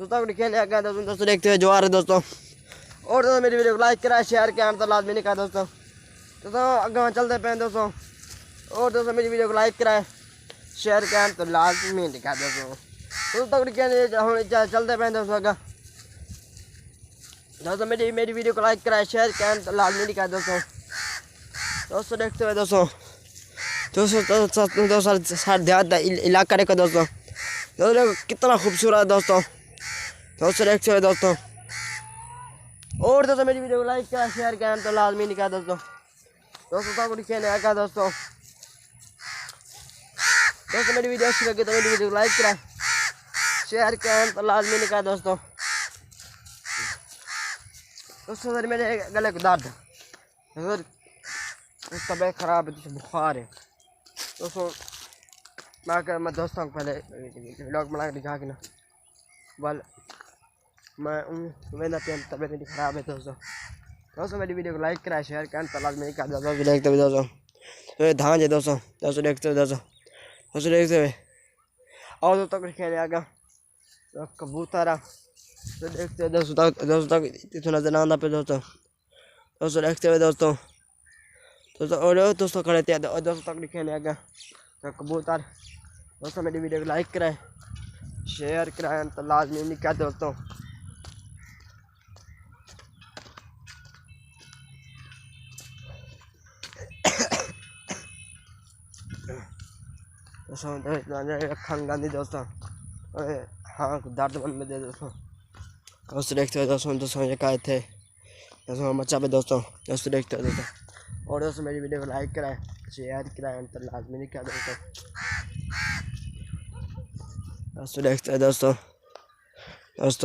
दोस्तों खेलने आ गया दोस्तों देखते हुए जो आ रहे दोस्तों। और दोस्तों मेरी वीडियो को लाइक करा शेयर किया तो लाजमी नहीं कहा दोस्तों अगर चलते पे दोस्तों। और दोस्तों मेरी वीडियो को लाइक करा शेयर किया तो लाजमी नहीं कहा दोस्तों हम चलते पे दोस्तों अगर दोस्तों मेरी वीडियो को लाइक करा शेयर किया तो लाजमी नहीं कहा दोस्तों देखते हुए दोस्तों सारे देहात इलाका देखो दोस्तों कितना खूबसूरत है दोस्तों देखते हुए दोस्तों। और दोस्तों मेरी वीडियो को लाइक किया शेयर किया तो लाजमी नहीं कहा दोस्तों खेलने आ गया दोस्तों मेरी वीडियो अच्छी लगी तो मेरी वीडियो को लाइक करा शेयर किया तो लाजमी नहीं कहा दोस्तों सर मेरे गले को दर्द सर तबीयत खराब है तो बुखार है दोस्तों। मैं दोस्तों को पहले व्लॉग बना के दिखा के ना बल मैं तबीयत मेरी खराब है दोस्तों मेरी वीडियो को लाइक करा शेयर करें तो लाजमी नहीं कहा दोस्तों देखते हुए दोस्तों तो धान है दोस्तों देखते हुए दोस्तों देखते हुए। और दोस्तों कुछ खेलने आ गया तो कबूतर तो देखते हुए दोस्तों इतना नजर आना पे दोस्तों देखते हुए दोस्तों और दोस्तों खड़े थे और दोस्तों तक खेलने आ गया तो कबूतर दोस्तों मेरी वीडियो को लाइक कराए शेयर कराए तो लाजमी नहीं कहा दोस्तों। गांधी दोस्तों हाँ दर्द बन में दे दोस्तों देखते हुए दोस्तों ये कहे थे दोस्तों बच्चा पे दोस्तों देखते हुए दोस्तों। और दोस्तों मेरी वीडियो को लाइक कराएं शेयर कराएं तो लाजमी नहीं क्या दोस्तों देखते हैं दोस्तों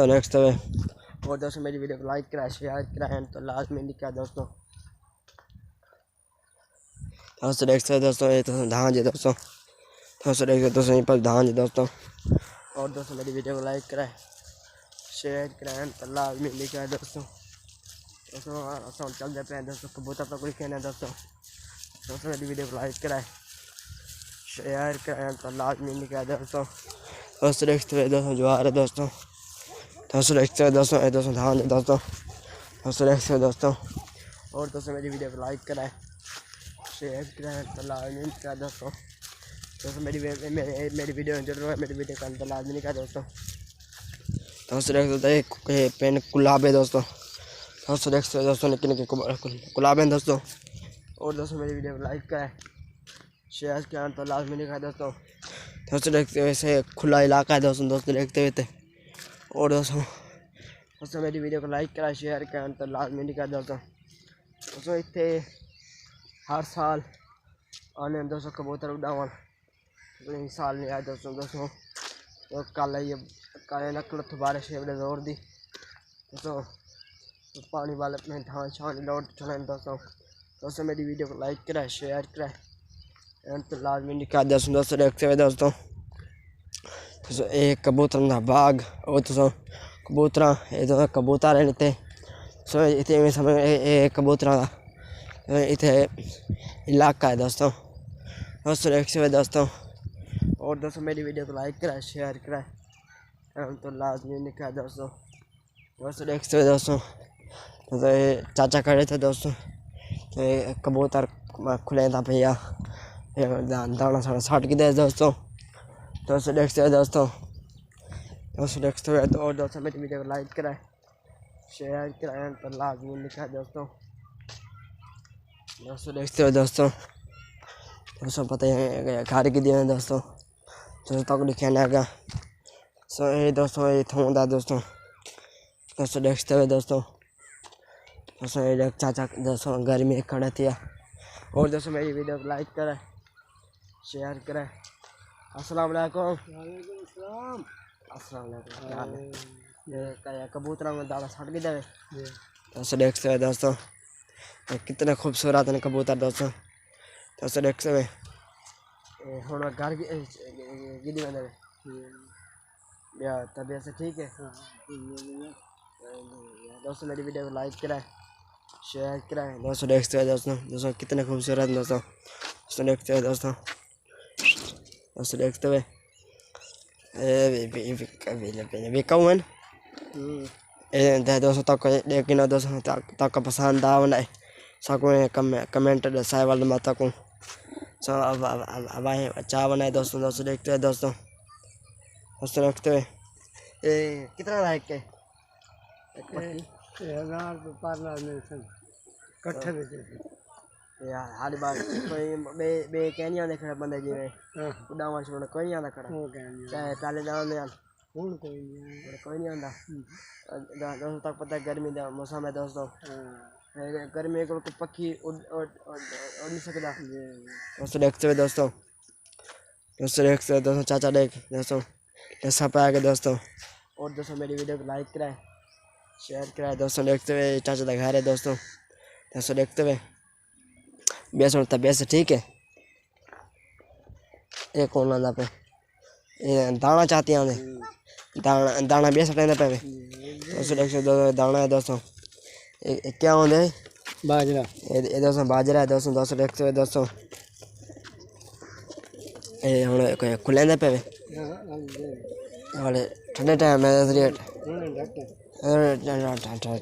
देखते हुए। और दोस्तों मेरी वीडियो को लाइक कराएं शेयर कराएं तो लाजमी नहीं क्या दोस्तों देखते हैं दोस्तों ये तो धान है दोस्तों देखते दोस्तों यहीं पर धान है दोस्तों। और दोस्तों मेरी वीडियो को लाइक कराएं शेयर कराएं तो लाजमी नहीं क्या दोस्तों चल जाते हैं दोस्तों कबूतर तो कोई कहना दोस्तों मेरी वीडियो को लाइक कराएं शेयर कराएं तो लाजमी नहीं कहा दोस्तों देखते हुए दोस्तों जो आ रहे दोस्तों देखते हुए दोस्तों ये दोस्तों धान है दोस्तों देखते हुए दोस्तों। और दोस्तों मेरी वीडियो को लाइक कराएं शेयर कराएं तो लाजमी नहीं कहा दोस्तों मेरी वीडियो जरूर है मेरी वीडियो का तो लाजमी नहीं कहा दोस्तों देखते एक पेन गुलाब है दोस्तों देखते हुए दोस्तों निक्के निक्के गुलाब हैं दोस्तों। और दोस्तों मेरी वीडियो को लाइक करें शेयर करें तो लाजमी नहीं कहा दोस्तों देखते हुए से खुला इलाका है दोस्तों देखते हुए थे। और दोस्तों मेरी वीडियो को लाइक करें शेयर करें तो लाजमी नहीं कहा दोस्तों इतने हर साल आने दोस्तों कबूतर उड़ावन साल नहीं आए दोस्तों तो कल ये काले नकल तो बारिश जोर दी दोस्तों तो पानी वाले अपने धान शान लौट चलाएं दोस्तों मेरी वीडियो को लाइक कराए शेयर कराए तो लाजमी नहीं कहा दोस्तों देखते हुए दोस्तों एक कबूतर का बाग और दोस्तों कबूतर है इतने समय कबूतर का इतने इलाका है दोस्तों देखते हुए दोस्तों। और दोस्तों मेरी वीडियो को लाइक कराए शेयर कराए तो लाजमी नहीं कहा दोस्तों देखते हुए दोस्तों ये चाचा खड़े थे दोस्तों कबूतर खुले था भैया दाना साना साट के दे दोस्तों देखते हुए दोस्तों देखते हुए। तो और दोस्तों मेरी वीडियो को लाइक कराए शेयर कराए तो लाजमी लिखा दोस्तों देखते हुए दोस्तों पता ही घर की दिए दोस्तों तक लिखे आ गया ये दोस्तों ये थोड़ा दोस्तों देखते हुए दोस्तों चाचा दोस्तों घर में खड़े थे। और दोस्तों मेरी वीडियो को लाइक करें शेयर करें। अस्सलाम वालेकुम कबूतर में दाना छट के दे देखते हुए दोस्तों कितने खूबसूरत है कबूतर दोस्तों देखते हुए हम घर गिदी में तबीयत से ठीक है दोस्तों मेरी वीडियो को लाइक कराएं शेयर कराएं देखते हुए दोस्तों कितने खूबसूरत दोस्तों देखते हुए दोस्तों देखते हुए Bikawan दोस्तों तक लेकिन दोस्तों तक पसंद आवना है सकूँ कमेंट साय वाले माता को अब आए चाय बनाए दोस्तों देखते हैं दोस्तों देखते हुए कितना लाइक के यार हारी बात कोई बे क्या नहीं आने खड़ा बंदे जी में उड़ावा छोड़ना कोई नहीं आना खड़ा चाहे पहले जाओ यार कोई नहीं आंदा दोस्तों तक पता है गर्मी का मौसम है दोस्तों गर्मी को पक्षी उड़ नहीं सकता देखते हुए दोस्तों देखते हुए दोस्तों चाचा देख दोस्तों ऐसा पाया के दोस्तों और दोस्तों मेरी वीडियो को लाइक कराए शेयर कराए दोस्तों देखते हुए चाचा का घर है दोस्तों देखते हुए बेस उड़ता बेस ठीक है एक कौन लाना पे दाना चाहती हैं दाना बेस हटाने पे दोस्तों दाना है दोस्तों क्या होंगे बाजरा ये दोस्तों बाजरा है दोस्तों देखते हुए दोस्तों ये हम खुले पे ठंडे टाइम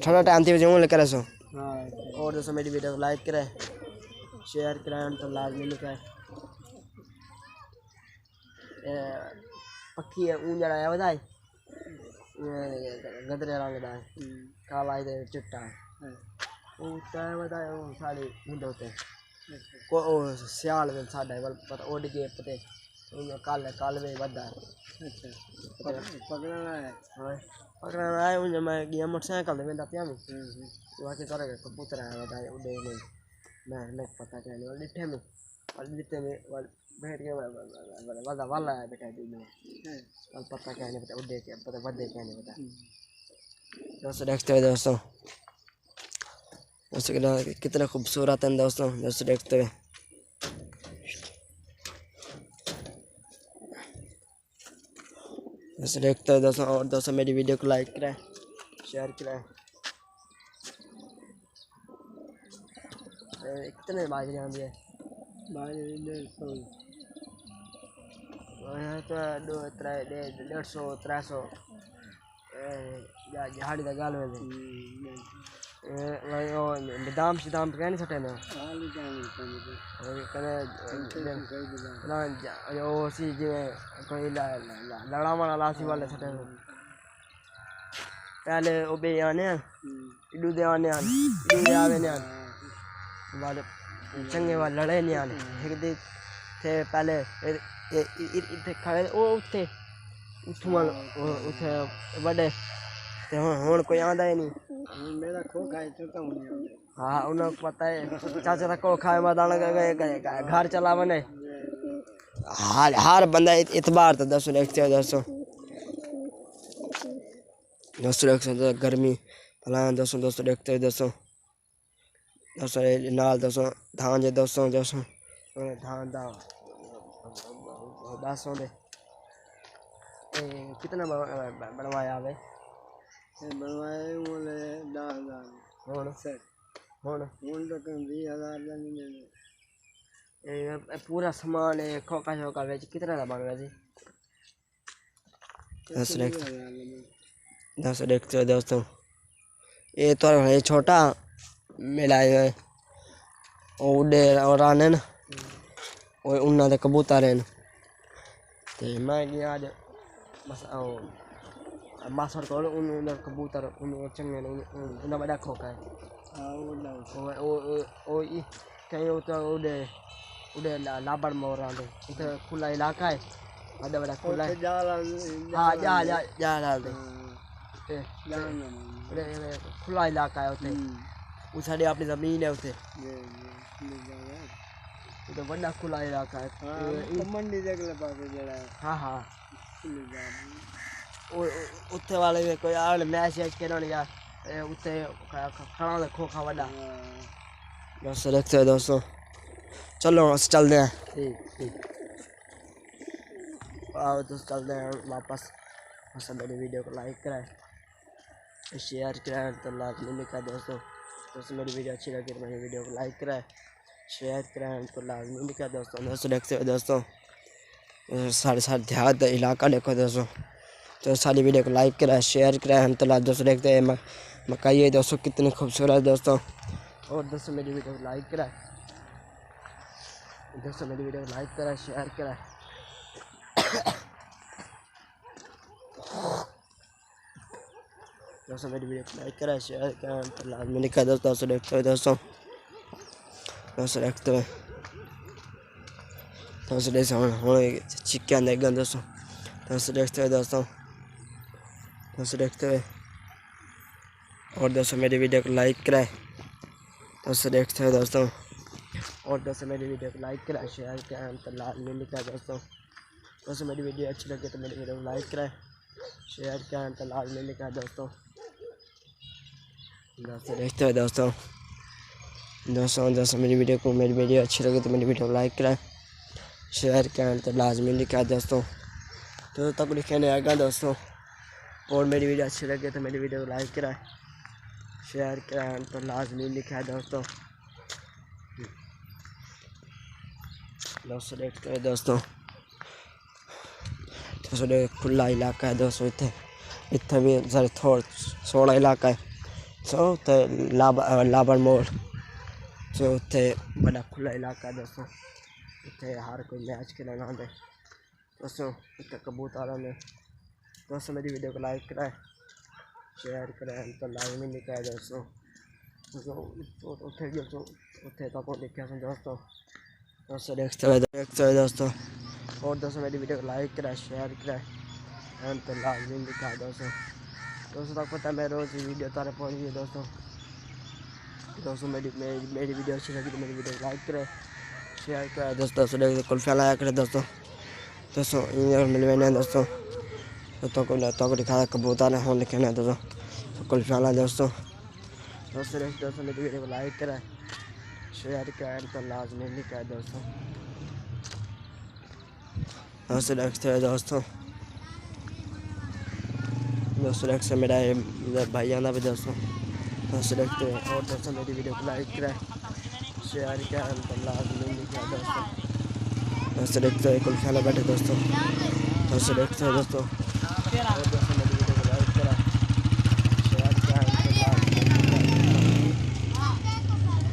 ठंडा टाइम थी वजह लेकर सो और दोस्तों मेरी वीडियो को लाइक करें शेयर करें तो लाजमी लिखें पक्की है ऊन जड़ा है बताए गदरे रंग का काला इधर चिट्टा है बताए वो सारे मुंडे होते को सियाल में साढ़े पता उड़ के पते काल में बदा है पकड़ना है उन मैं गया मोटरसाइकिल में दातिया में वहाँ के तरह कबूतर है बताए उड़े नहीं मैं पता क्या नहीं लिट्ठे में और लिट्ठे में बैठ के वाला वाला है बेटा दी में और पता क्या नहीं पता उड़े के पता बदे क्या नहीं पता दोस्तों देखते हुए दोस्तों कितना खूबसूरत है दोस्तों देखते हुए देखते हुए दोस्तों और दोस्तों मेरी वीडियो को लाइक करें शेयर करें कितने बाजरे आंदी है बाजरे 150 300 झाड़ी का गाल में बादाम शिदाम कह नहीं सकते ना सी जिमें कोई लड़ा वाला लासी वाले सटे पहले वो बे आने इडू दे आने इडू दे आवे ने वाले चंगे वाले लड़े नहीं आने एक दिन थे पहले इतने खड़े वो उठे उठुआं उठे बड़े ते हुन कोई आंदा ही नहीं मेरा खो खाए चुका हूं हां उन्हें पता है चाचा का खो खाए मदाना घर चला बने हर बंदा इतबार तो दोस्तों गर्मी भला दोस्तों देखते हुए दोस्तों नाल दोस्तों धान जे दोस्तों धान दा बस होंदे कितना बनवाया वे बनवाए बोले 10,000 हुन तो 20,000 पूरा सामान खोका शोका बेच कितना का बन रहा जी दोस्तों देखते हो दोस्तों ये तो है छोटा मिलाए हुए उड़े और आने ना वो उन्ना कबूतर हैं तो मैं गया आज बस मासर को उन कबूतर उन चंगे उन्हें बड़ा खोका है ओ कहीं उधर उड़े लाबड़ मोर आंदे इधर खुला इलाका है बड़ा खुला है हाँ जा डाल दे खुला इलाका है उसे उस साइड अपनी जमीन है उसे उधर बड़ा खुला इलाका है मंडी देख ले पास जड़ा हाँ हाँ उत्थे वाले में कोई आले मैच के ना यार उत्थे खड़ा दे खोखा बड़ा दोस्तों देखते हो दोस्तों चलो चलते हैं ठीक आओ दोस्तों चलते हैं वापस मेरी वीडियो को लाइक कराएं शेयर कराएं तो लाजमी लिखा दोस्तों मेरी वीडियो अच्छी लगी तो मेरी वीडियो को लाइक कराएं शेयर कराएं तो लाजमी लिखा दोस्तों देखते हो दोस्तों सारे देहात इलाका देखो दोस्तों तो सारी वीडियो को लाइक करें, शेयर करें। तो दोस्तों देखते हैं मकाई है दोस्तों कितनी खूबसूरत दोस्तों। और दोस्तों मेरी वीडियो को लाइक करें, दोस्तों मेरी वीडियो को लाइक करें, शेयर करें। दोस्तों मेरी वीडियो को लाइक करें, शेयर करें। तो लाजमी लिखा दोस्तों देखते हुए दोस्तों देखते हुए चिकन देगा दोस्तों देखते हुए दोस्तों देखते हुए। और दोस्तों मेरी वीडियो को लाइक करें दोस्तों देखते हुए दोस्तों। और दोस्तों मेरी वीडियो को लाइक करें, शेयर करें। तो लाजमी लिखा दोस्तों मेरी वीडियो अच्छी लगे तो मेरी वीडियो को लाइक करें, शेयर करें। तो लाजमी लिखा दोस्तों देखते हुए दोस्तों मेरी वीडियो अच्छी लगे तो मेरी वीडियो को लाइक करें, शेयर करें। तो लाजमी लिखा दोस्तों तो तक लिखने आएगा दोस्तों। और मेरी वीडियो अच्छी लगे तो मेरी वीडियो को लाइक करें, शेयर करें। तो लाजमी लिखा है दोस्तों देखते हुए दोस्तों खुला इलाका है दोस्तों। इतने भी सारे थोड़ा इलाका है सो तो लाबर मोड़ जो उत्थे बड़ा खुला इलाका है दोस्तों। इतने हर कोई मैच खेलने आते दोस्तों। इतने कबूतर ने दोस्तों मेरी वीडियो को लाइक कराए, शेयर करें। तो लाइक में लिखा है दोस्तों उत्थे तक लिखा है दोस्तों देखते हुए दोस्तों। और दोस्तों मेरी वीडियो को लाइक करें, शेयर करें। तो लाजमी लिखा है दोस्तों तक पता है मैं रोज़ वीडियो तारे पहुँच गई दोस्तों मेरी वीडियो अच्छी लगी तो मेरी वीडियो को लाइक करें, शेयर करें दोस्तों कुल्फिया लाया करें दोस्तों मिल गए दोस्तों। तो दिखा कबूतर हों लिखे ना दोस्तों कुल्फिया ला दोस्तों मेरी वीडियो को लाइक करें, शेयर करें। तो लाजमी लिखा है दोस्तों देखते हैं दोस्तों देखते मेरा भाई आना भी दोस्तों देखते हैं। और दोस्तों मेरी वीडियो को लाइक करें, शेयर करें। तो लाजमी लिखा है दोस्तों देखते हैं कुल्फिया बैठे दोस्तों देखते हैं दोस्तों। और दोस्तों मेरी वीडियो को लाइक करें, शेयर करें।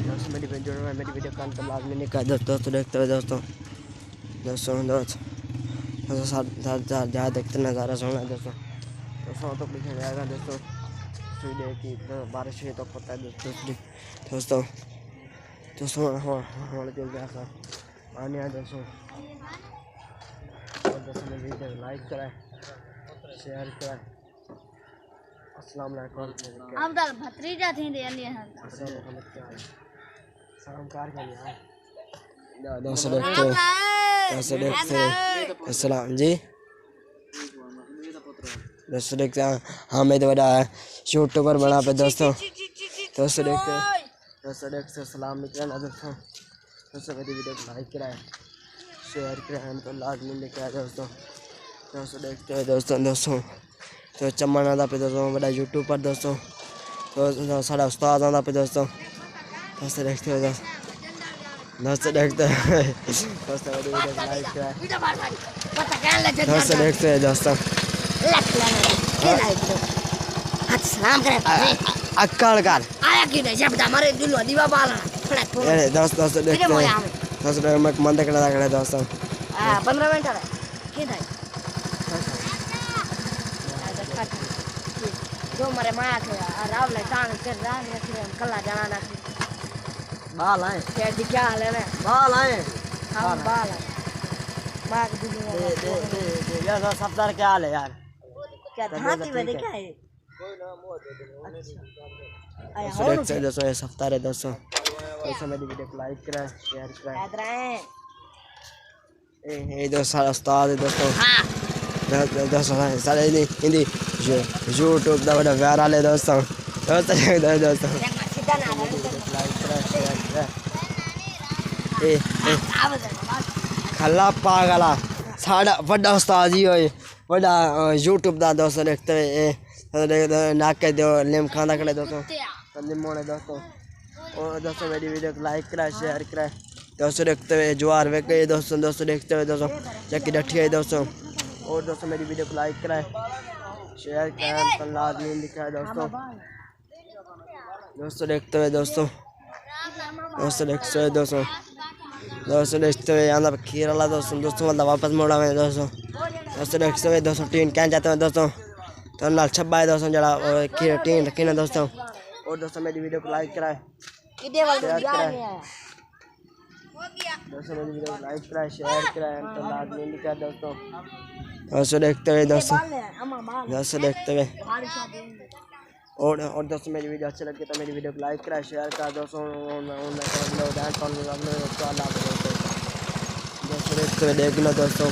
दोस्तों मेरी वीडियो का तो लाजमी लिखा है दोस्तों देखते हुए दोस्तों ज़्यादा देखते नज़ारा सोना है दोस्तों तो लिखा जाएगा दोस्तों। वीडियो की तो बारिश हुई तो पता है दोस्तों हमारे दिल जैसा पानी है दोस्तों। और दोस्तों मेरी वीडियो को लाइक करें, शेयर करें। अस्सलाम वालेकुम। हम तो भतीजा थे ले लिए हैं सलाम कार के लिए दोस्तों देखते अस्सलाम जी दोस्तों देखते हैं। हाँ मैं तो बड़ा यूट्यूबर बना पे दोस्तों देखते सलाम निकला दोस्तों मेरी वीडियो को लाइक कराए, शेयर कराएं। तो लाजमी लिखा है दोस्तों देखते हैं दोस्तों तो चमन आता पे दोस्तों बड़ा यूट्यूब पर दोस्तों तो सारा उस्ताद आता पे दोस्तों देखते हुए देखते हैं मेरी वीडियो को लाइक कराए देखते हैं दोस्तों अक्कड़ कर आया क्यों नहीं जब हमारे दिल दीवा वाला अरे दोस्तों देखते हैं मैं मंद करा दोस्तों 15 मिनट है के नहीं जो मरे माया के राव ने तान कर रात में कल्ला जाना ना बाल आए क्या हाल है बाल आए हाँ बाल है माँ के दिल यार सफ्तार क्या हाल है यार क्या धाती में देखा है दोस्तों ये सफ्तार है दोस्तों मेरी वीडियो को लाइक करें, शेयर करें। ये दोस्तों उस्ताद है दोस्तों सारे हिंदी यूट्यूब का बड़ा प्यारा ले दोस्तों खला पागला साड़ा बड़ा उस्ताद ही होए बड़ा यूट्यूब का दोस्तों देखते हुए नाके दो लिम खाना खड़े दोस्तों लिमोने दोस्तों। और दोस्तों मेरी वीडियो को लाइक करें, शेयर करें दोस्तों देखते हुए ज्वार वे गए दोस्तों देखते हुए दोस्तों चक्की डठी है दोस्तों। और दोस्तों मेरी वीडियो को लाइक करें, शेयर करें तो लाजमी लिखा है दोस्तों। दोस्तों देखते हुए दोस्तों देखते हुए देखते हुए यहाँ पर खीर वाला दोस्तों मतलब वापस मोड़ा में दोस्तों देखते हुए दोस्तों टीन क्या जाते हैं दोस्तों तो नाल छब्बा है दोस्तों जरा खीर टीन रखी ना दोस्तों। और दोस्तों मेरी वीडियो को लाइक कराए शेयर कराए दोस्तों मेरी वीडियो को लाइक कराए शेयर कराए तो लाजमी लिखा दोस्तों देखते हुए दोस्तों देखते हुए। और दोस्तों मेरी वीडियो अच्छी लगी तो मेरी वीडियो को लाइक कराए शेयर कराए दोस्तों। दोस्तों देखते हुए देखना दोस्तों।